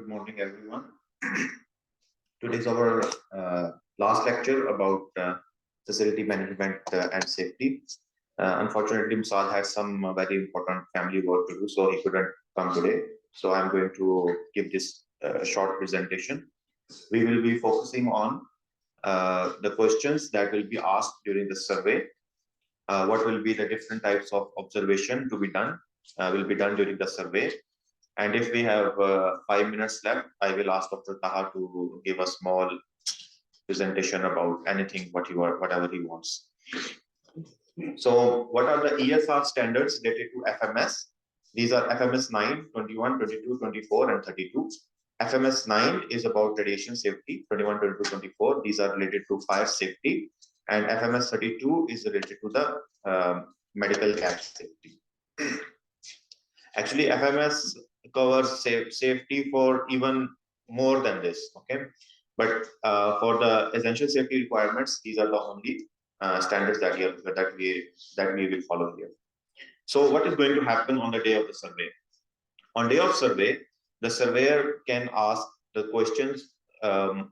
Good morning, everyone. Today is our last lecture about facility management and safety. Unfortunately, Musad has some very important family work to do, so he couldn't come today. So I'm going to give this short presentation. We will be focusing on the questions that will be asked during the survey. What will be the different types of observation to be done, will be done during the survey. And if we have 5 minutes left, I will ask Dr. Taha to give a small presentation about anything, whatever he wants. So what are the ESR standards related to FMS? These are FMS 9, 21, 22, 24, and 32. FMS 9 is about radiation safety, 21, 22, 24. These are related to fire safety. And FMS 32 is related to the medical gas safety. Actually, FMS covers safety for even more than this, okay? But for the essential safety requirements, these are the only standards that we will follow here. So what is going to happen on the day of the survey? On day of survey, the surveyor can ask the questions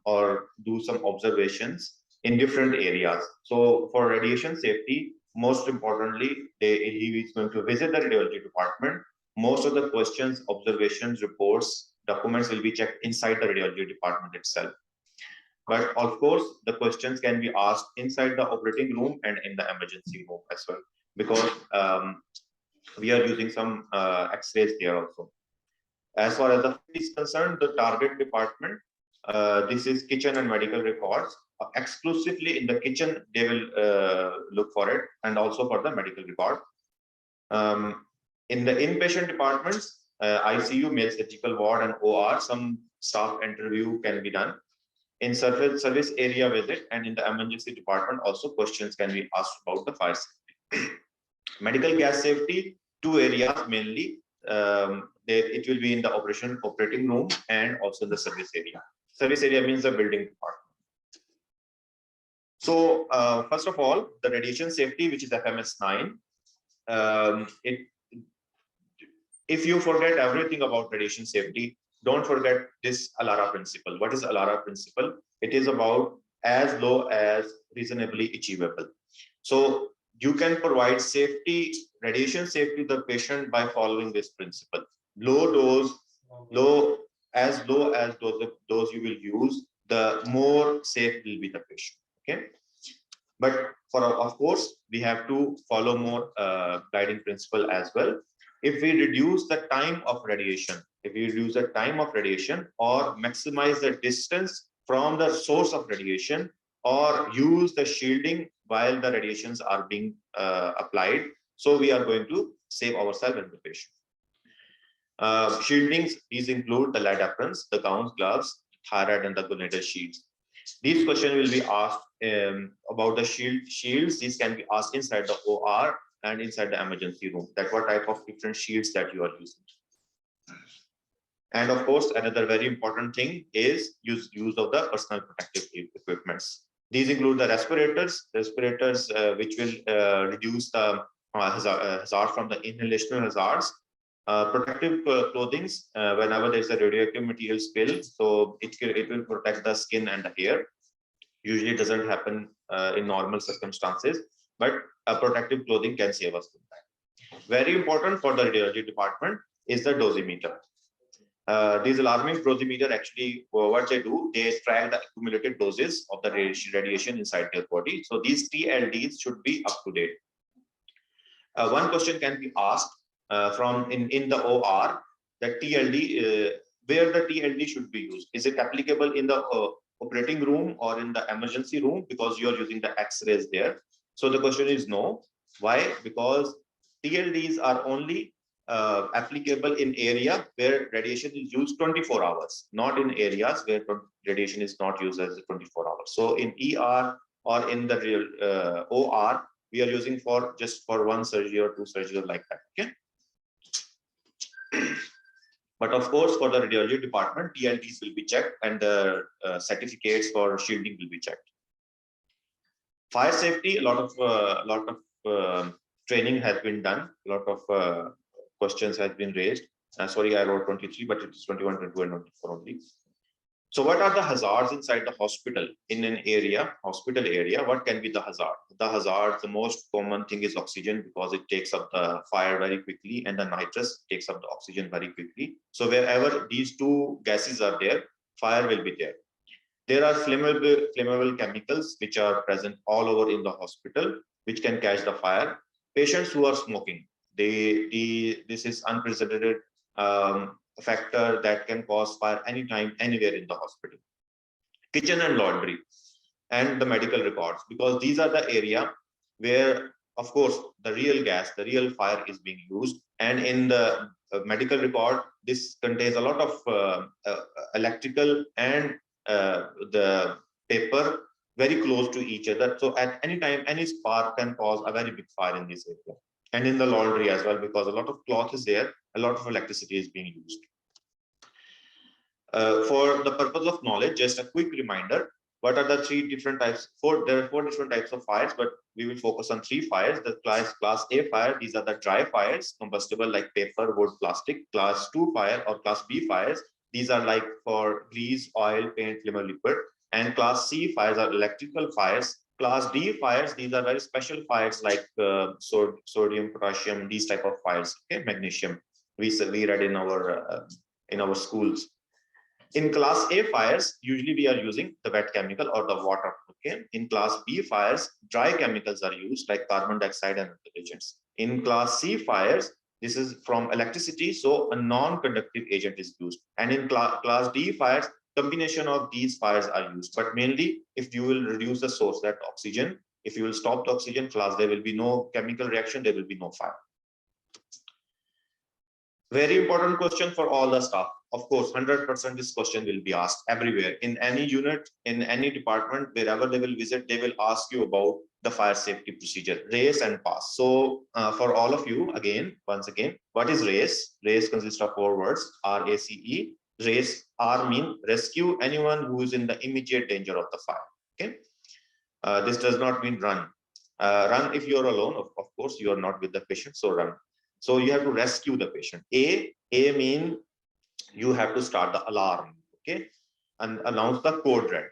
or do some observations in different areas. So for radiation safety, most importantly, he is going to visit the radiology department. Most of the questions, observations, reports, documents will be checked inside the radiology department itself. But of course, the questions can be asked inside the operating room and in the emergency room as well, because we are using some X-rays there also. As far as the field is concerned, the target department, this is kitchen and medical records. Exclusively in the kitchen, they will look for it, and also for the medical record. In the inpatient departments, ICU, male surgical ward, and OR, some staff interview can be done. In service area visit and in the emergency department, also questions can be asked about the fire safety. Medical gas safety, two areas mainly. It will be in the operating room and also the service area. Service area means the building department. So first of all, the radiation safety, which is FMS 9, if you forget everything about radiation safety, don't forget this ALARA principle. What is ALARA principle? It is about as low as reasonably achievable. So you can provide safety, radiation safety to the patient by following this principle. Low dose, as low as dose you will use, the more safe will be the patient. Okay. But of course, we have to follow more guiding principle as well. If we reduce the time of radiation, or maximize the distance from the source of radiation, or use the shielding while the radiations are being applied, so we are going to save ourselves and the patient. Shieldings, these include the lead aprons, the gowns, gloves, thyroid, and the gonadal shields. These questions will be asked about the shields. These can be asked inside the OR and inside the emergency room, that what type of different shields that you are using. And of course, another very important thing is use of the personal protective equipments. These include the respirators, which will reduce the hazard from the inhalational hazards. Protective clothing, whenever there's a radioactive material spill, so it will protect the skin and the hair. Usually it doesn't happen in normal circumstances, but protective clothing can save us from that. Very important for the radiology department is the dosimeter. These alarming dosimeter, actually, what they do, they track the accumulated doses of the radiation inside their body. So these TLDs should be up to date. One question can be asked from in the OR, that TLD, where the TLD should be used. Is it applicable in the operating room or in the emergency room, because you are using the X-rays there? So the question is no. Why? Because TLDs are only applicable in area where radiation is used 24 hours, not in areas where radiation is not used as 24 hours. So in ER or in the real OR, we are using for just for one surgery or two surgeries like that. Okay. But of course, for the radiology department, TLDs will be checked and the certificates for shielding will be checked. Fire safety, a lot of training has been done, a lot of questions have been raised. Sorry, I wrote 23, but it is 21, 22, and 24 only. So what are the hazards inside the hospital? In an area, hospital area, what can be the hazard? The hazard, the most common thing is oxygen, because it takes up the fire very quickly, and the nitrous takes up the oxygen very quickly. So wherever these two gases are there, fire will be there. There are flammable chemicals which are present all over in the hospital, which can catch the fire. Patients who are smoking, this is unprecedented factor that can cause fire anytime, anywhere in the hospital. Kitchen and laundry, and the medical records, because these are the area where, of course, the real gas, the real fire is being used. And in the medical record, this contains a lot of electrical and the paper very close to each other. So at any time, any spark can cause a very big fire in this area. And in the laundry as well, because a lot of cloth is there, a lot of electricity is being used. For the purpose of knowledge, just a quick reminder, what are the three different types? There are four different types of fires, but we will focus on three fires. The class A fire, these are the dry fires, combustible like paper, wood, plastic. Class 2 fire or class B fires, these are like for grease, oil, paint, flammable liquid. And class C fires are electrical fires. Class D fires, these are very special fires like sodium, potassium, these type of fires. Okay, magnesium. We read in our schools. In class A fires, usually we are using the wet chemical or the water. Okay. In class B fires, dry chemicals are used like carbon dioxide and other agents. In class C fires, this is from electricity, so a non-conductive agent is used. And in class D fires, combination of these fires are used. But mainly, if you will reduce the source, that oxygen, if you will stop the oxygen, class, there will be no chemical reaction, there will be no fire. Very important question for all the staff. Of course, 100% this question will be asked everywhere. In any unit, in any department, wherever they will visit, they will ask you about the fire safety procedure, race and pass. So for all of you, once again, what is race? Race consists of four words, R-A-C-E. Race, R mean rescue anyone who is in the immediate danger of the fire. Okay. This does not mean run. Run if you're alone, of course, you are not with the patient, so run. So you have to rescue the patient. A mean you have to start the alarm, okay, and announce the code red.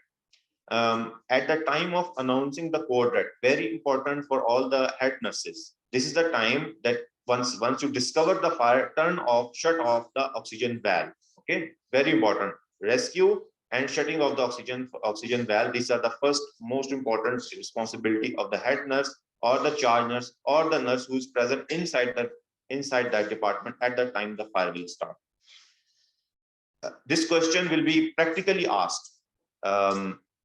At the time of announcing the code red, very important for all the head nurses. This is the time that once you discover the fire, shut off the oxygen valve. Okay, very important. Rescue and shutting off the oxygen valve. These are the first most important responsibility of the head nurse or the charge nurse or the nurse who is present inside that department at the time the fire will start. This question will be practically asked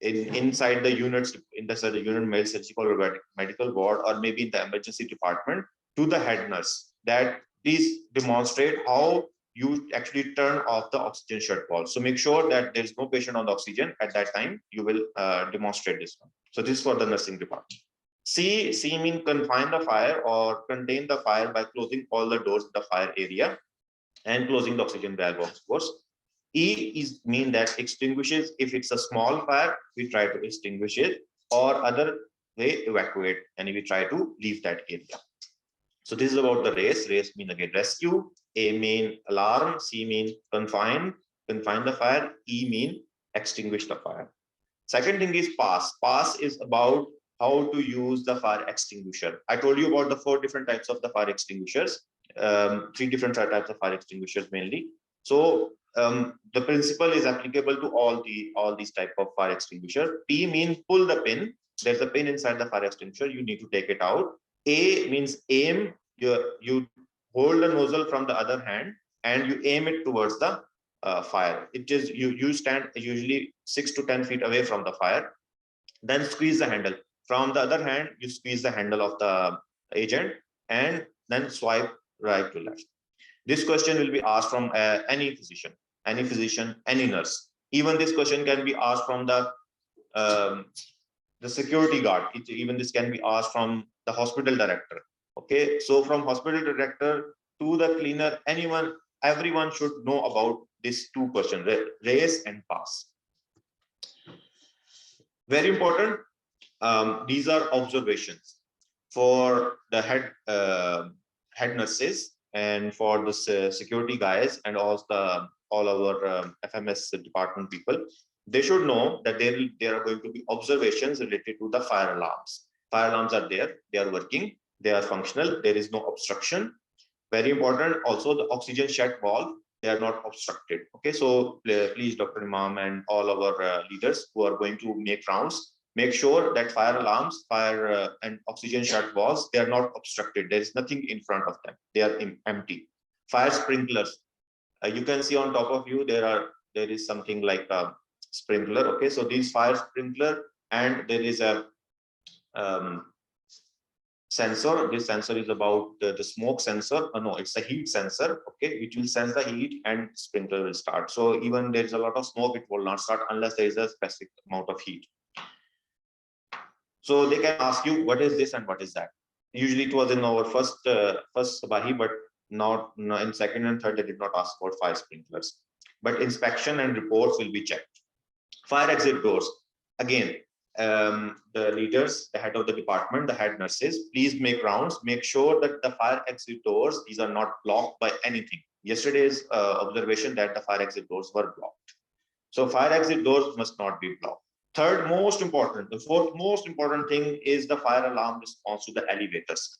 inside the units, inside the unit male surgical or medical ward, or maybe in the emergency department, to the head nurse, that please demonstrate how you actually turn off the oxygen shut valve. So make sure that there's no patient on the oxygen at that time. You will demonstrate this one. So this is for the nursing department. C mean confine the fire or contain the fire by closing all the doors in the fire area and closing the oxygen valve, of course. E mean that extinguishes. If it's a small fire, we try to extinguish it, or other way evacuate, and we try to leave that area. So this is about the race. Race mean again rescue. A mean alarm. C mean confine the fire. E mean extinguish the fire. Second thing is pass. Pass is about how to use the fire extinguisher. I told you about the four different types of the fire extinguishers, three different types of fire extinguishers mainly. So the principle is applicable to all these type of fire extinguisher. P means pull the pin. There's a pin inside the fire extinguisher. You need to take it out. A means aim. You hold the nozzle from the other hand and you aim it towards the fire. It is you stand usually 6 to 10 feet away from the fire. Then squeeze the handle. From the other hand, you squeeze the handle of the agent and then swipe right to left. This question will be asked from any physician, any nurse. Even this question can be asked from the security guard. Even this can be asked from the hospital director. Okay, so from hospital director to the cleaner, everyone should know about these two questions: race and pass. Very important. These are observations for the head nurses and for the security guys and all our FMS department people, they should know that there are going to be observations related to the fire alarms. Fire alarms are there, they are working, they are functional, there is no obstruction. Very important. Also, the oxygen shed valve, they are not obstructed. Okay, so please, Dr. Imam and all our leaders who are going to make rounds, make sure that fire alarms, fire and oxygen shed valves, they are not obstructed. There is nothing in front of them. They are empty. Fire sprinklers. You can see on top of you there is something like a sprinkler. Okay, so these fire sprinkler, and there is a sensor. This sensor is about the smoke sensor. No, it's a heat sensor. Okay, it will sense the heat and sprinkler will start. So even there is a lot of smoke, it will not start unless there is a specific amount of heat. So they can ask you what is this and what is that. Usually it was in our first Sabahi, but not in second and third they did not ask about fire sprinklers. But inspection and reports will be checked. Fire exit doors. Again, the leaders, the head of the department, the head nurses, please make rounds, make sure that the fire exit doors, these are not blocked by anything. Yesterday's observation that the fire exit doors were blocked. So fire exit doors must not be blocked. Third most important, the fourth most important thing is the fire alarm response to the elevators.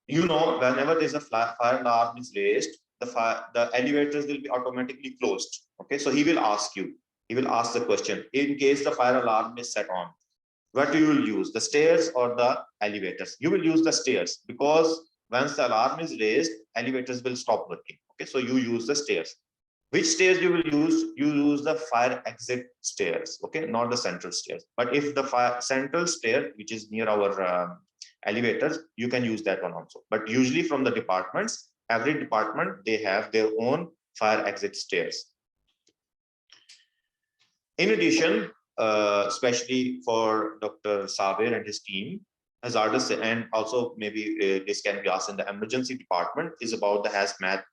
You know, whenever there's a fire alarm is raised, the elevators will be automatically closed. Okay, so he will ask you, he will ask the question, in case the fire alarm is set on, what do you use, the stairs or the elevators? You will use the stairs, because once the alarm is raised, elevators will stop working. Okay, so you use the stairs. Which stairs you will use? You use the fire exit stairs. Okay, not the central stairs. But if the central stair, which is near our elevators, you can use that one also. But usually from the departments, every department, they have their own fire exit stairs. In addition, especially for Dr. Sabir and his team, hazardous, and also maybe this can be asked in the emergency department, is about the HAZMAT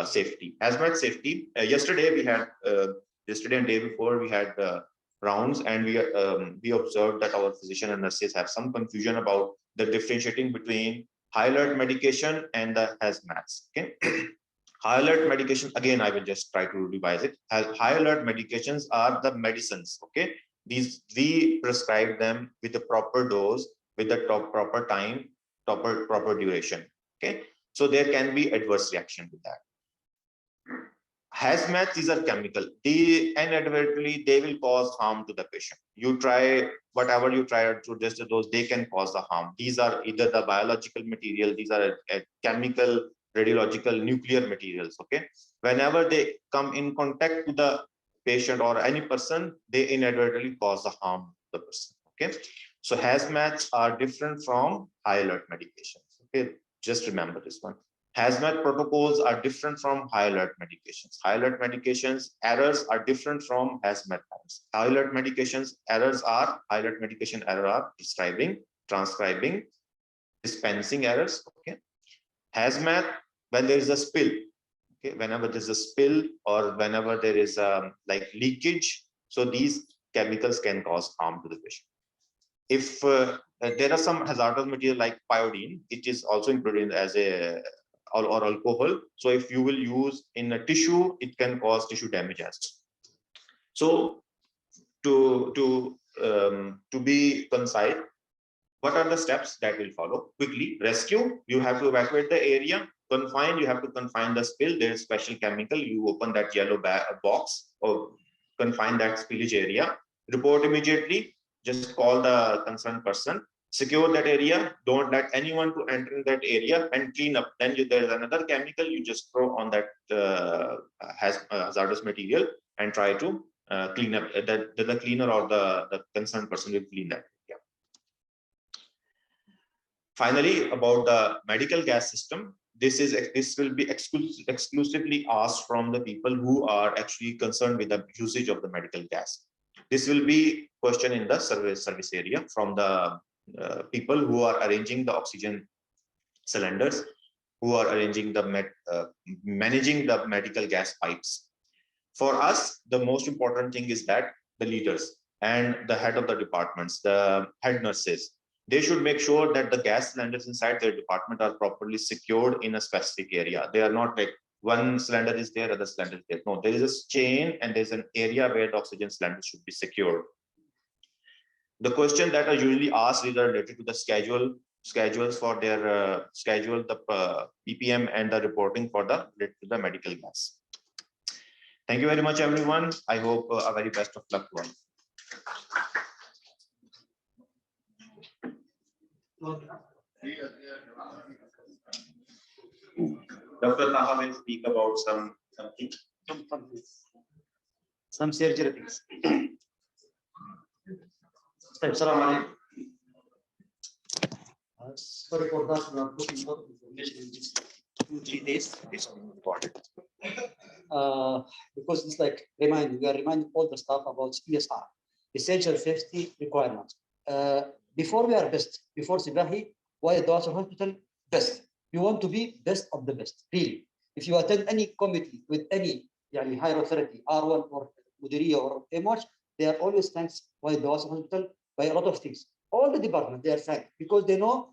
safety. HAZMAT safety. Yesterday we had, yesterday and day before we had rounds, and we observed that our physician and nurses have some confusion about the differentiating between high alert medication and the HAZMATs. Okay. High alert medication, again, I will just try to revise it. High alert medications are the medicines. Okay, these we prescribe them with the proper dose, with the proper time, proper duration. Okay, so there can be adverse reaction with that. HAZMAT, these are chemical. They inadvertently they will cause harm to the patient. You try whatever you try to test those, they can cause the harm. These are either the biological material, these are a chemical, radiological, nuclear materials. Okay, whenever they come in contact with the patient or any person, they inadvertently cause the harm to the person. Okay, so HAZMATs are different from high alert medications. Okay, just remember this one. HAZMAT protocols are different from high alert medications. High alert medications errors are different from HAZMAT errors. High alert medications errors are high alert medication error are prescribing, transcribing, dispensing errors. Okay, HAZMAT, when there is a spill. Okay, whenever there's a spill or whenever there is like leakage, so these chemicals can cause harm to the patient. If there are some hazardous material like pyodine, it is also included as a or alcohol. So if you will use in a tissue, it can cause tissue damage as well. So to be concise, what are the steps that will follow? Quickly, rescue, you have to evacuate the area. Confine, you have to confine the spill. There is special chemical. You open that yellow box or confine that spillage area. Report immediately. Just call the concerned person. Secure that area. Don't let anyone to enter in that area, and clean up. Then there's another chemical you just throw on that hazardous material and try to clean up. The cleaner or the concerned person will clean that area. Finally, about the medical gas system, this will be exclusively asked from the people who are actually concerned with the usage of the medical gas. This will be questioned in the service area from the people who are arranging the oxygen cylinders, who are arranging the managing the medical gas pipes. For us, the most important thing is that the leaders and the head of the departments, the head nurses, They should make sure that the gas cylinders inside their department are properly secured in a specific area. They are not like one cylinder is there, other cylinder is there. No, there is a chain and there's an area where the oxygen cylinder should be secured. The question that are usually asked is related to the schedules for their schedule, the PPM and the reporting for the medical gas. Thank you very much, everyone. I hope a very best of luck to all. Dr. Taha will speak about some surgery things. Sorry for that. We are putting more information in this 2-3 days. This is important. Because it's like we are reminding all the staff about ESR, essential safety requirements. Before we are best, before Sibahi, why the hospital best? We want to be best of the best, really. If you attend any committee with any higher authority, R1 or Mudiriya or MH, they are always thanks why the hospital by a lot of things. All the departments, they are thanked because they know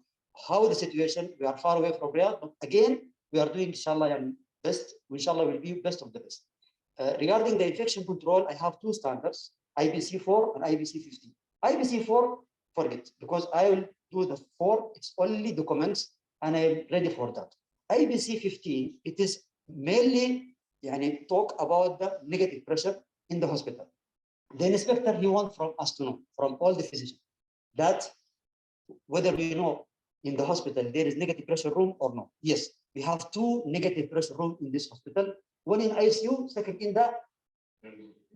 how the situation, we are far away from Riyadh, but again, we are doing inshallah and best, inshallah will be best of the best. Regarding the infection control, I have 2 standards, IBC4 and IBC15. IBC4, forget, because I will do the 4, it's only documents and I'm ready for that. IBC15, it is mainly talk about the negative pressure in the hospital. The inspector, he wants from us to know, from all the physicians, that whether we know in the hospital there is negative pressure room or no. Yes, we have 2 negative pressure rooms in this hospital, one in ICU, second in the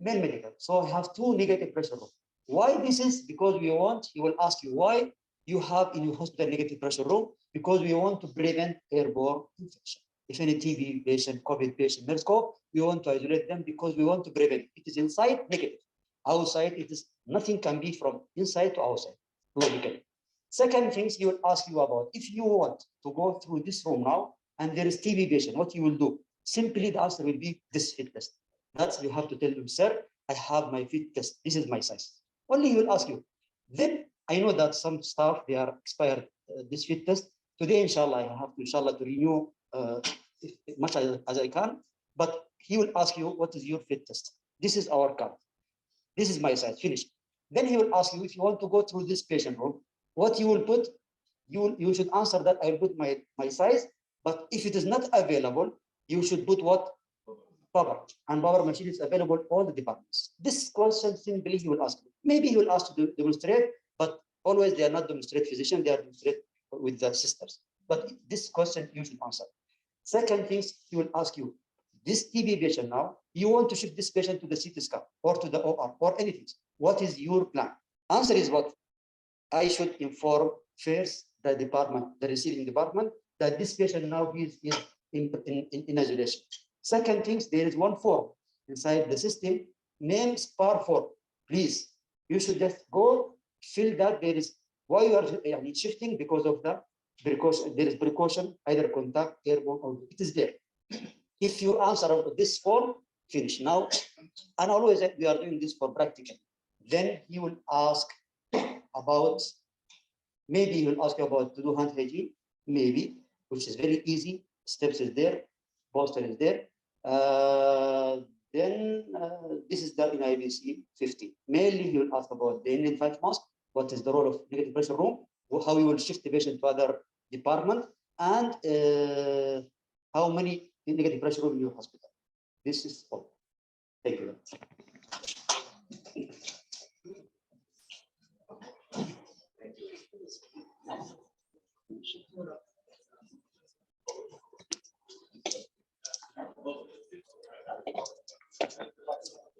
main medical. So I have 2 negative pressure rooms. Why this is? Because we want, he will ask you why you have in your hospital negative pressure room, because we want to prevent airborne infection. If any TB patient, COVID patient, MERS-CoV, we want to isolate them because we want to prevent. It is inside, negative. Outside, it is nothing can be from inside to outside, logically. Second things he will ask you about, if you want to go through this room now and there is TB patient, what you will do? Simply the answer will be this fit test. That's you have to tell him, sir, I have my fit test. This is my size. Only he will ask you. Then I know that some staff, they are expired this fit test. Today, inshallah, I have to, inshallah, to renew as much as I can. But he will ask you, what is your fit test? This is our card. This is my size, finished. Then he will ask you, if you want to go through this patient room, what you will put, you should answer that I will put my size, but if it is not available, you should put what? Power. And power machine is available all the departments. This question simply he will ask you. Maybe he will ask to demonstrate, but always they are not demonstrate physician, they are demonstrate with the sisters. But this question you should answer. Second things, he will ask you, this TB patient now, you want to shift this patient to the CT scan or to the OR or anything. What is your plan? Answer is what? I should inform first the department, the receiving department, that this patient now is in isolation. Second things, there is one form inside the system named SPAR form. Please, you should just go fill that. There is why you are shifting because of the precaution. There is precaution, either contact, airborne, or it is there. If you answer this form, finish now. And always we are doing this for practical. Then he will ask about, maybe he will ask you about to do hand hygiene, maybe, which is very easy. Steps is there, poster is there. Then this is done in IBC 50. Mainly he will ask about the N95 mask, what is the role of negative pressure room, how you will shift the patient to other department, and how many negative pressure room in your hospital. This is all. Thank you.